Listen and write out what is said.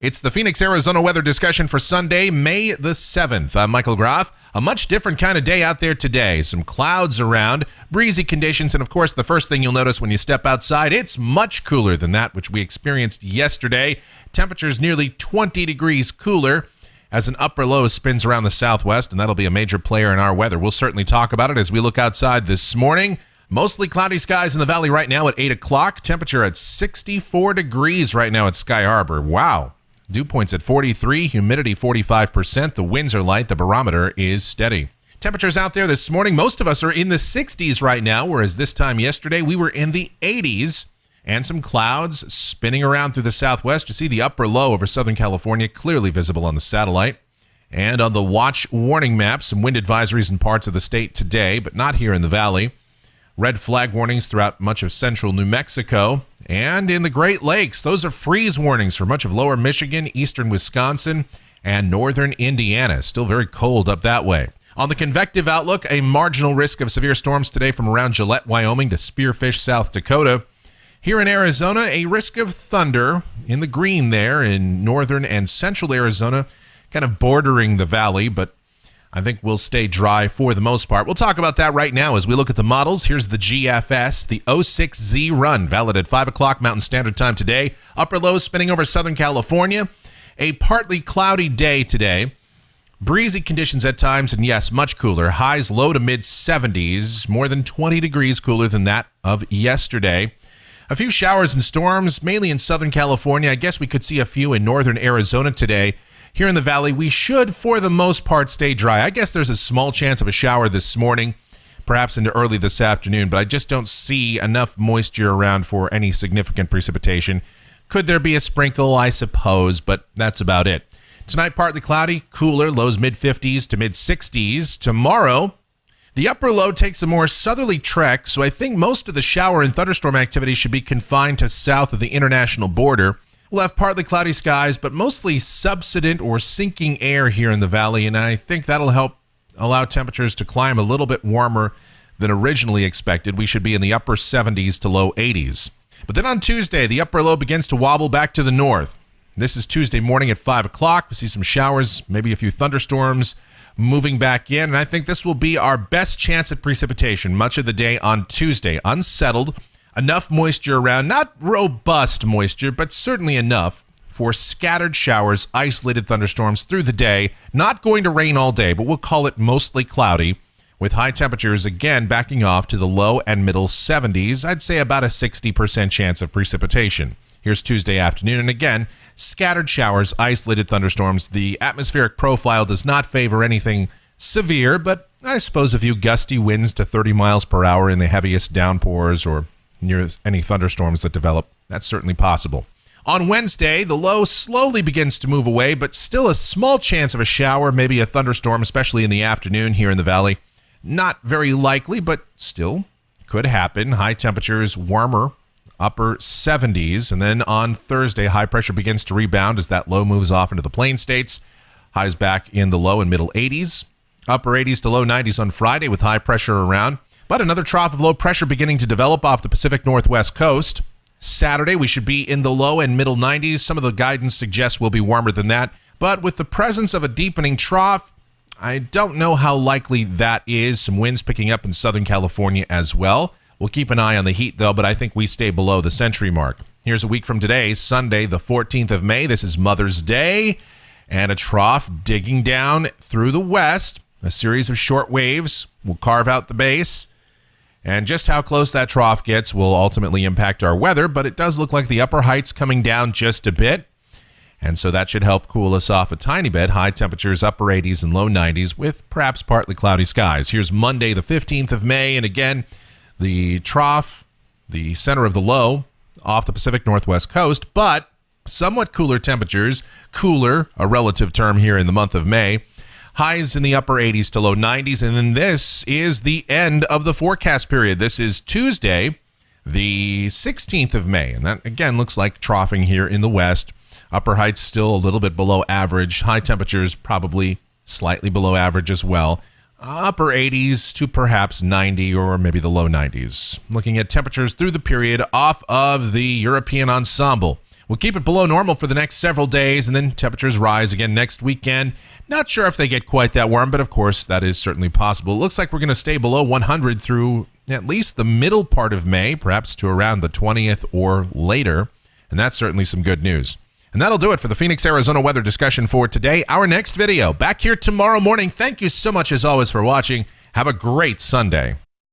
It's the Phoenix, Arizona weather discussion for Sunday, May the 7th. I'm Michael Groff. A much different kind of day out there today. Some clouds around, breezy conditions, and of course, the first thing you'll notice when you step outside, it's much cooler than that which we experienced yesterday. Temperatures nearly 20 degrees cooler as an upper low spins around the southwest, and that'll be a major player in our weather. We'll certainly talk about it as we look outside this morning. Mostly cloudy skies in the valley right now at 8 o'clock. Temperature at 64 degrees right now at Sky Harbor. Wow. Dew points at 43, humidity 45%. The winds are light, the barometer is steady. Temperatures out there this morning, most of us are in the 60s right now, whereas this time yesterday we were in the 80s. And some clouds spinning around through the southwest. You see the upper low over Southern California clearly visible on the satellite. And on the watch warning map, some wind advisories in parts of the state today, but not here in the valley. Red flag warnings throughout much of central New Mexico. And in the Great Lakes, those are freeze warnings for much of lower Michigan, eastern Wisconsin, and northern Indiana. Still very cold up that way. On the convective outlook, a marginal risk of severe storms today from around Gillette, Wyoming to Spearfish, South Dakota. Here in Arizona, a risk of thunder in the green there in northern and central Arizona, kind of bordering the valley, but I think we'll stay dry for the most part. We'll talk about that right now as we look at the models. Here's the GFS, the 06Z run, valid at 5 o'clock Mountain Standard Time today. Upper low spinning over Southern California. A partly cloudy day today. Breezy conditions at times, and yes, much cooler. Highs low to mid-70s, more than 20 degrees cooler than that of yesterday. A few showers and storms, mainly in Southern California. I guess we could see a few in northern Arizona today. Here in the valley, we should, for the most part, stay dry. I guess there's a small chance of a shower this morning, perhaps into early this afternoon, but I just don't see enough moisture around for any significant precipitation. Could there be a sprinkle? I suppose, but that's about it. Tonight, partly cloudy, cooler, lows mid-50s to mid-60s. Tomorrow, the upper low takes a more southerly trek, so I think most of the shower and thunderstorm activity should be confined to south of the international border. We'll have partly cloudy skies, but mostly subsident or sinking air here in the valley, and I think that'll help allow temperatures to climb a little bit warmer than originally expected. We should be in the upper 70s to low 80s. But then on Tuesday, the upper low begins to wobble back to the north. This is Tuesday morning at 5 o'clock. We see some showers, maybe a few thunderstorms moving back in, and I think this will be our best chance at precipitation much of the day on Tuesday. Unsettled. Enough moisture around, not robust moisture, but certainly enough for scattered showers, isolated thunderstorms through the day. Not going to rain all day, but we'll call it mostly cloudy, with high temperatures again backing off to the low and middle 70s. I'd say about a 60% chance of precipitation. Here's Tuesday afternoon, and again, scattered showers, isolated thunderstorms. The atmospheric profile does not favor anything severe, but I suppose a few gusty winds to 30 miles per hour in the heaviest downpours or near any thunderstorms that develop. That's certainly possible. On Wednesday, the low slowly begins to move away, but still a small chance of a shower, maybe a thunderstorm, especially in the afternoon here in the valley. Not very likely, but still could happen. High temperatures, warmer, upper 70s. And then on Thursday, high pressure begins to rebound as that low moves off into the plain states. Highs back in the low and middle 80s. Upper 80s to low 90s on Friday with high pressure around. But another trough of low pressure beginning to develop off the Pacific Northwest coast. Saturday, we should be in the low and middle 90s. Some of the guidance suggests we'll be warmer than that. But with the presence of a deepening trough, I don't know how likely that is. Some winds picking up in Southern California as well. We'll keep an eye on the heat, though, but I think we stay below the century mark. Here's a week from today, Sunday, the 14th of May. This is Mother's Day, and a trough digging down through the west. A series of short waves will carve out the base. And just how close that trough gets will ultimately impact our weather, but it does look like the upper heights coming down just a bit. And so that should help cool us off a tiny bit. High temperatures, upper 80s and low 90s with perhaps partly cloudy skies. Here's Monday, the 15th of May. And again, the trough, the center of the low off the Pacific Northwest coast, but somewhat cooler temperatures. Cooler, a relative term here in the month of May. Highs in the upper 80s to low 90s. And then this is the end of the forecast period. This is Tuesday, the 16th of May. And that, again, looks like troughing here in the west. Upper heights still a little bit below average. High temperatures probably slightly below average as well. Upper 80s to perhaps 90 or maybe the low 90s. Looking at temperatures through the period off of the European ensemble. We'll keep it below normal for the next several days, and then temperatures rise again next weekend. Not sure if they get quite that warm, but of course, that is certainly possible. It looks like we're going to stay below 100 through at least the middle part of May, perhaps to around the 20th or later, and that's certainly some good news. And that'll do it for the Phoenix, Arizona weather discussion for today. Our next video back here tomorrow morning. Thank you so much, as always, for watching. Have a great Sunday.